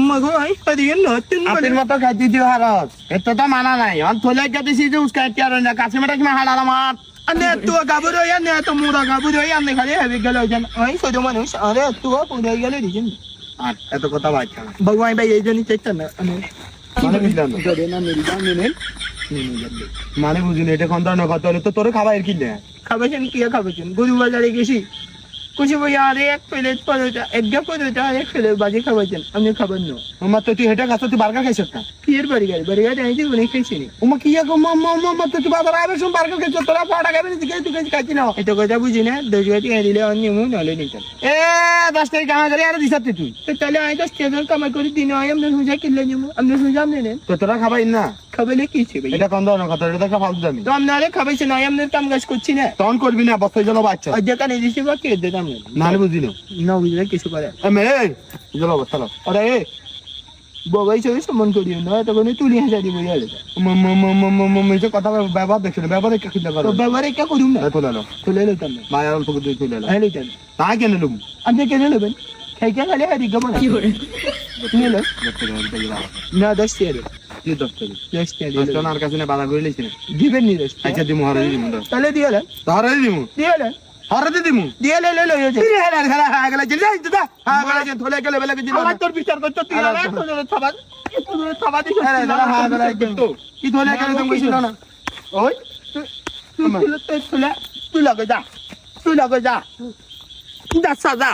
মগো আই পারিয়ে নতুন আপের মতো খাইতে দিও হারত এত তো মানা নাই অন থলে কে দিছি যে উস্কাই তিয়ার না কাছে মেটা কি হাড়াল আমার আনে তো গাবুর হই আনে তো মুরা গাবুর হই আনে খালি হেবে গেল জান আই কত মানুষ আরে তো পুরো গেল দিছেন আর এত কথা বাইছা ভগবান ভাই এই জন্য চাইতা না আনে মানে বুঝলাম না গরে না মিলবা মিনেন মানে বুঝিনি এটা কোন ধরনের কথা হলো তো তোর খাবার কি না খাবেছেন কি খাবেছেন গরু বাজারে গেছি কুচি ভাই আর এক প্লেট পরোটা এক গা পরোটা আর এক প্লেট বাজে খাবেছেন আমি খাবার না ওমা তো তুই হেটা খাচ্ছ তুই বার্গার খাইছিস না কি এর বাড়ি গাড়ি আইছি অনেক খাইছি নি ওমা কি এক মাম্মা তো তুই বাজার আইবে শুন বার্গার খাইছ তোরা পাড়া খাবি না তুই তুই খাইছি না এটা কথা বুঝি না দশ গাড়ি দিলে অন্য মু নলে নিতেন এ 10 টাকা কামা করে আর দিছাতে তুই তো তাহলে আই 10 টাকা কামাই করে দিন আই আমরা সুজা কিনলে নিমু আমরা সুজা আমনে নেন তো তোরা খাবাই না খাবেলে কি ছে ভাই এটা কোন ধরনের কথা এটা তো একটা ফালতু দামি তো আপনারে খাবেছেন আই আপনার কাম কাজ করছি না তখন করবি না বস্তায় জল বাচ্চা আর যেটা নিয়ে দিছি বা কে দিতাম না বুঝি না না বুঝলে কিছু করে মে জল অবস্থা লো আরে বগাই চলে সম্মান করিও না তখন তুলি হাজার দিব ইয়ালে যে কথা ব্যবহার দেখছো না ব্যবহার একটা কিনতে পারো তো ব্যবহারে কে করুম না তুলে লো তুলে লইতাম না মায়ের অল্প করে তুলে লো হ্যাঁ লইতাম তাই কেন লুম আপনি কেন নেবেন খাইকে খালি হারি গমন কি করে নিলো না 10 টাকা কি 10 টাকা 10 টাকা 10 টাকা আর কাছে না বাধা করে লইছি না দিবেন নি 10 টাকা আচ্ছা দিমু হারাই দিমু তাহলে দিয়ালেন হারাই দিমু দিয়ালেন হারাই দিমু দিয়ালে লই হয়েছে তুই হেলা খেলা হা গেলা জিল যাই দাদা হা গেলা যে থলে গেলে বেলা দিল আমার তোর বিচার করতে তুই আর তোর থাবা তোর থাবা দিছ হা গেলা একটু কি থলে গেলে তুমি কইছিল না ওই তুই লাগে যা তুই লাগে যা যা